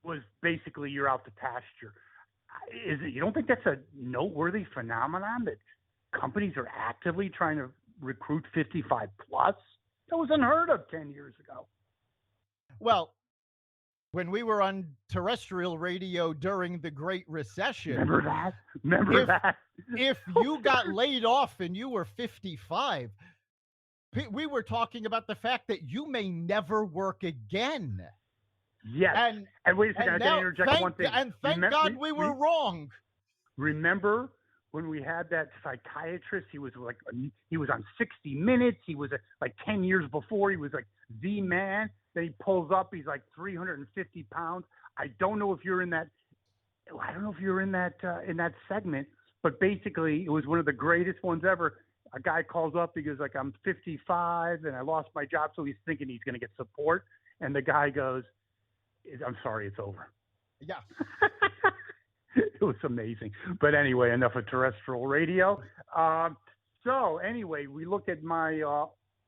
was basically you're out to pasture. You don't think that's a noteworthy phenomenon that companies are actively trying to recruit 55 plus? That was unheard of 10 years ago. Well, when we were on terrestrial radio during the Great Recession, remember that? If you got laid off and you were 55, we were talking about the fact that you may never work again. Yes. And wait a second, I got to interject one thing. And thank God we were wrong. Remember when we had that psychiatrist? He was on 60 Minutes. He was like 10 years before. He was like the man. Then he pulls up. He's like 350 pounds. I don't know if you're in that. I don't know if you're in that segment. But basically, it was one of the greatest ones ever. A guy calls up. He goes like, "I'm 55 and I lost my job." So he's thinking he's going to get support. And the guy goes, "I'm sorry, it's over." Yeah. It was amazing. But anyway, enough of terrestrial radio. So anyway, we look at my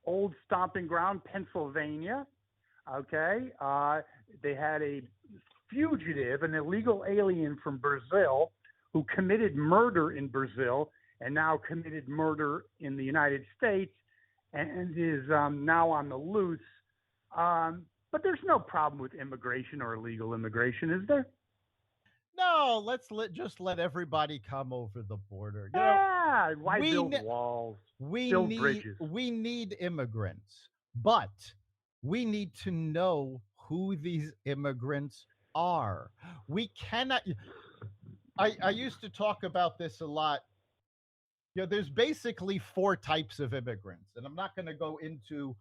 old stomping ground, Pennsylvania. Okay. They had a fugitive, an illegal alien from Brazil who committed murder in Brazil and now committed murder in the United States and is now on the loose. But there's no problem with immigration or illegal immigration, is there? No, just let everybody come over the border. Yeah. Why We build ne- walls, we build need bridges? we need immigrants, but we need to know who these immigrants are. We cannot. I used to talk about this a lot. There's basically four types of immigrants, and I'm not going to go into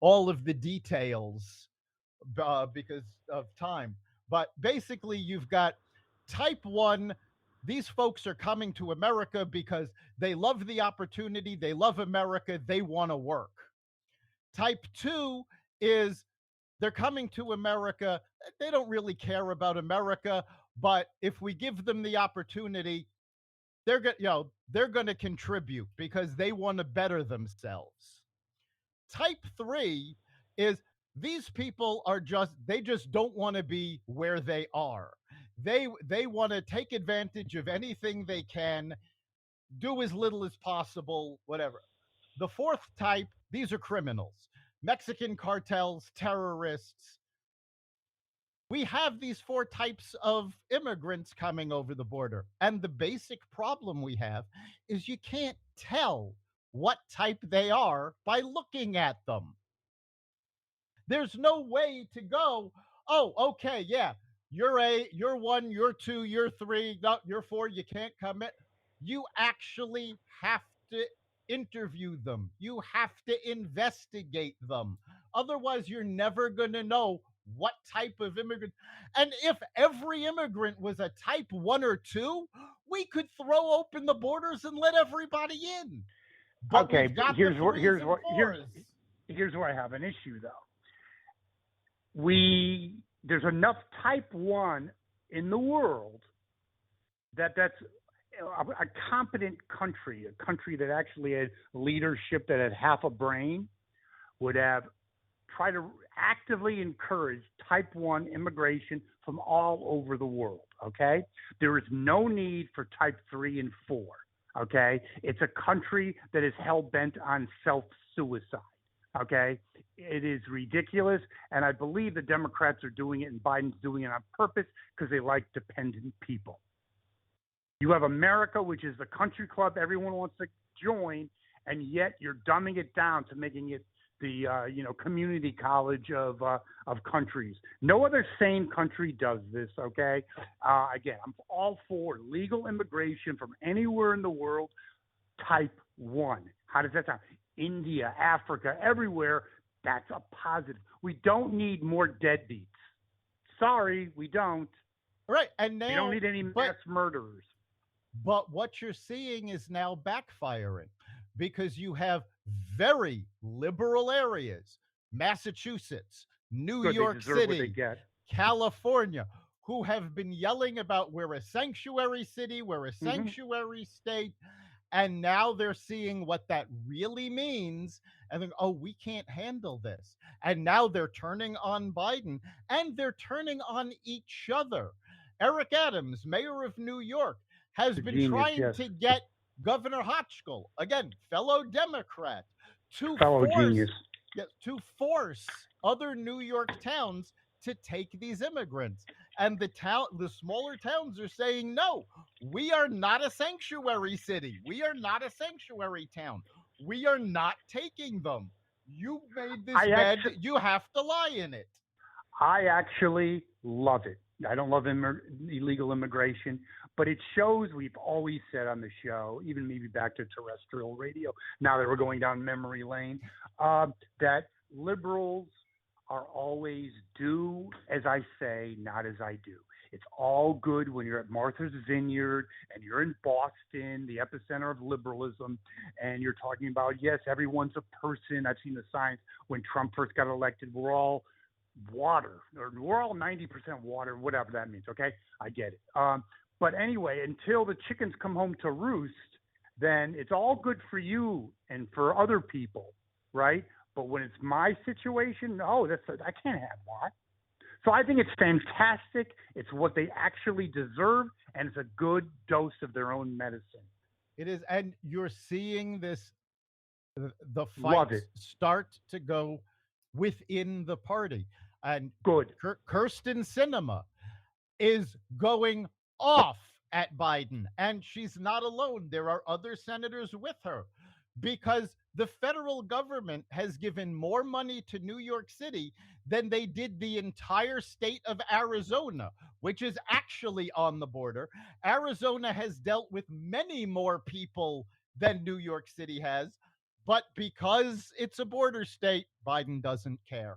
all of the details because of time. But basically, you've got type one. These folks are coming to America because they love the opportunity, they love America, they want to work. Type two is they're coming to America, they don't really care about America, but if we give them the opportunity, they're going to contribute because they want to better themselves. Type three is these people are they just don't want to be where they are. They want to take advantage of anything they can, do as little as possible, whatever. The fourth type, these are criminals, Mexican cartels, terrorists. We have these four types of immigrants coming over the border. And the basic problem we have is you can't tell what type they are by looking at them. There's no way to go, oh, okay, yeah, you're one, you're two, you're three, no, you're four, you can't come in. You actually have to interview them. You have to investigate them. Otherwise, you're never going to know what type of immigrant. And if every immigrant was a type one or two, we could throw open the borders and let everybody in. But Okay, we've but got the threes and fours. here's where I have an issue though. There's enough type one in the world that's a competent country, a country that actually had leadership that had half a brain, would have try to actively encourage type 1 immigration from all over the world. Okay. There is no need for type 3 and 4. Okay. It's a country that is hell bent on self suicide. Okay. It is ridiculous. And I believe the Democrats are doing it and Biden's doing it on purpose because they like dependent people. You have America, which is the country club everyone wants to join, and yet you're dumbing it down to making it the community college of countries. No other sane country does this. Okay, again, I'm all for legal immigration from anywhere in the world. Type 1. How does that sound? India, Africa, everywhere. That's a positive. We don't need more deadbeats. Sorry, we don't. Right, and now we don't need any mass murderers. But what you're seeing is now backfiring because you have very liberal areas, Massachusetts, New York City, California, who have been yelling about we're a sanctuary city, we're a sanctuary state. And now they're seeing what that really means. And then, oh, we can't handle this. And now they're turning on Biden and they're turning on each other. Eric Adams, mayor of New York, has been trying to get Governor Hochul, again, fellow Democrat, to force other New York towns to take these immigrants. And the smaller towns are saying, no, we are not a sanctuary city. We are not a sanctuary town. We are not taking them. You made this bed. You have to lie in it. I actually love it. I don't love illegal immigration, but it shows, we've always said on the show, even maybe back to terrestrial radio, now that we're going down memory lane, that liberals are always do as I say, not as I do. It's all good when you're at Martha's Vineyard and you're in Boston, the epicenter of liberalism, and you're talking about, yes, everyone's a person. I've seen the signs when Trump first got elected, we're all water, or we're all 90% water, whatever that means. Okay, I get it. But anyway, until the chickens come home to roost, then it's all good for you and for other people, right? But when it's my situation, no, I can't have that. So I think it's fantastic. It's what they actually deserve, and it's a good dose of their own medicine. It is, and you're seeing this, the fight start to go within the party. And Good. Kirsten Sinema is going off at Biden. And she's not alone. There are other senators with her because the federal government has given more money to New York City than they did the entire state of Arizona, which is actually on the border. Arizona has dealt with many more people than New York City has. But because it's a border state, Biden doesn't care.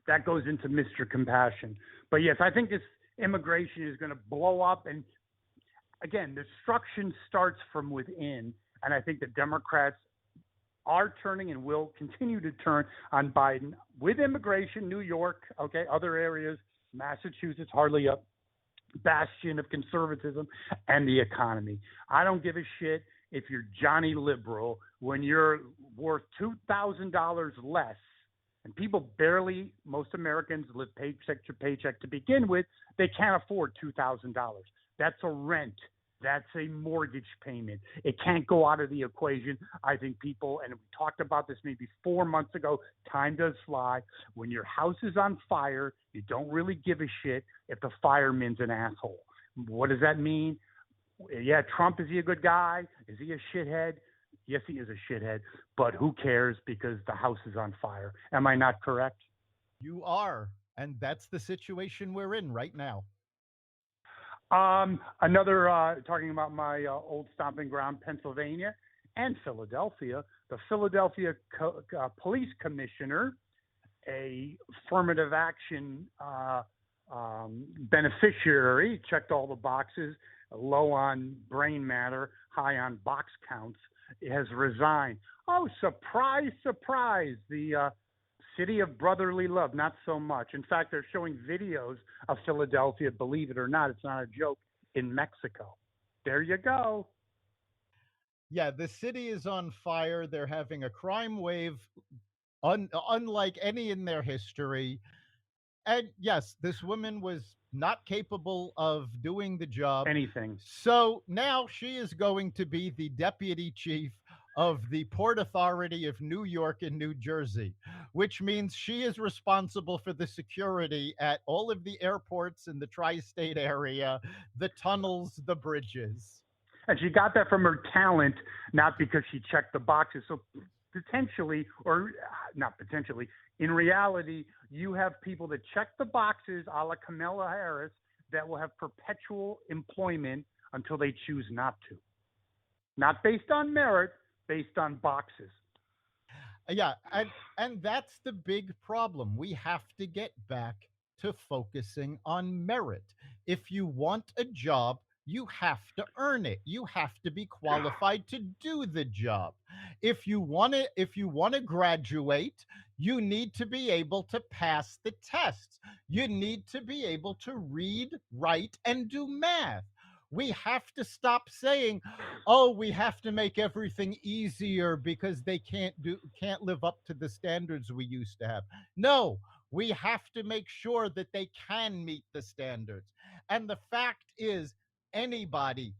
That goes into Mr. Compassion. But yes, I think this immigration is going to blow up. And again, destruction starts from within. And I think the Democrats are turning and will continue to turn on Biden with immigration, New York, okay, other areas, Massachusetts, hardly a bastion of conservatism, and the economy. I don't give a shit if you're Johnny Liberal when you're worth $2,000 less. And people barely, most Americans live paycheck to paycheck to begin with. They can't afford $2,000. That's a rent. That's a mortgage payment. It can't go out of the equation. I think people, and we talked about this maybe 4 months ago, time does fly. When your house is on fire, you don't really give a shit if the fireman's an asshole. What does that mean? Yeah, Trump, is he a good guy? Is he a shithead? Yes, he is a shithead, but who cares because the house is on fire. Am I not correct? You are. And that's the situation we're in right now. Another, talking about my old stomping ground, Pennsylvania and Philadelphia, the Philadelphia police commissioner, a affirmative action beneficiary, checked all the boxes, low on brain matter, high on box counts, has resigned. Oh, surprise, surprise. The city of brotherly love, not so much. In fact, they're showing videos of Philadelphia, believe it or not, it's not a joke, in Mexico. There you go. Yeah, the city is on fire. They're having a crime wave unlike any in their history. And yes, this woman was not capable of doing the job. Anything. So now she is going to be the deputy chief of the Port Authority of New York and New Jersey, which means she is responsible for the security at all of the airports in the tri-state area, the tunnels, the bridges. And she got that from her talent, not because she checked the boxes. So potentially, or not potentially, in reality, you have people that check the boxes a la Kamala Harris that will have perpetual employment until they choose not to. Not based on merit, based on boxes. Yeah, and that's the big problem. We have to get back to focusing on merit. If you want a job, you have to earn it. You have to be qualified to do the job. If you want to graduate, you need to be able to pass the tests. You need to be able to read, write, and do math. We have to stop saying, oh, we have to make everything easier because they can't live up to the standards we used to have. No, we have to make sure that they can meet the standards. And the fact is, anybody,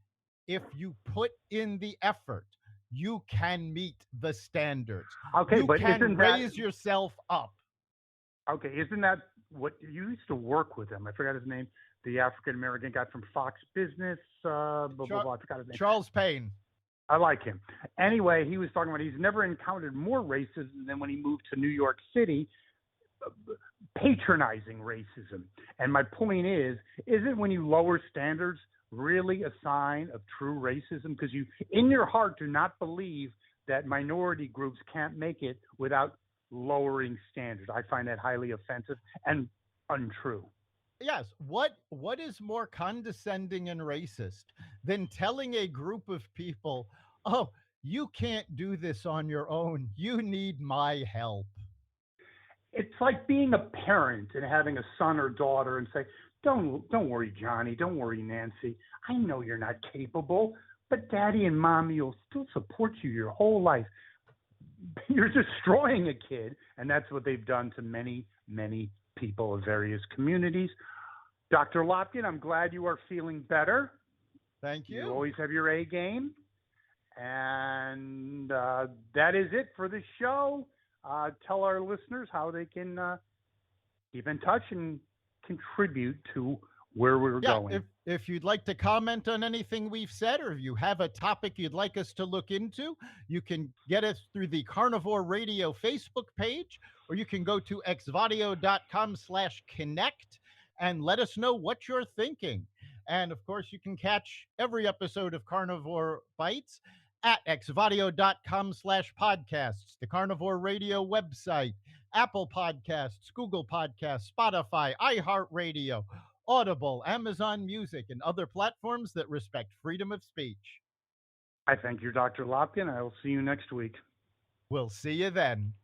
if you put in the effort, you can meet the standards. Okay, You but can isn't raise that yourself up. okay? Isn't that what you used to work with him? I forgot his name. The African American guy from Fox Business. Blah, blah, blah. I forgot his name. Charles Payne. I like him. Anyway, he was talking about he's never encountered more racism than when he moved to New York City, patronizing racism. And my point is, isn't when you lower standards really a sign of true racism? Because you, in your heart, do not believe that minority groups can't make it without lowering standards. I find that highly offensive and untrue. Yes, what is more condescending and racist than telling a group of people, "Oh, you can't do this on your own. You need my help." It's like being a parent and having a son or daughter and say, don't worry, Johnny, don't worry, Nancy. I know you're not capable, but daddy and mommy will still support you your whole life. You're destroying a kid, and that's what they've done to many, many people of various communities. Dr. Lopkin, I'm glad you are feeling better. Thank you. You always have your A game. And that is it for the show. Tell our listeners how they can keep in touch and contribute to where we're Yeah, going. if you'd like to comment on anything we've said, or if you have a topic you'd like us to look into, you can get us through the Carnivore Radio Facebook page, or you can go to xvadio.com/connect and let us know what you're thinking. And of course, you can catch every episode of Carnivore Bites at xvadio.com/podcasts, the Carnivore Radio website, Apple Podcasts, Google Podcasts, Spotify, iHeartRadio, Audible, Amazon Music, and other platforms that respect freedom of speech. I thank you, Dr. Lopkin. I will see you next week. We'll see you then.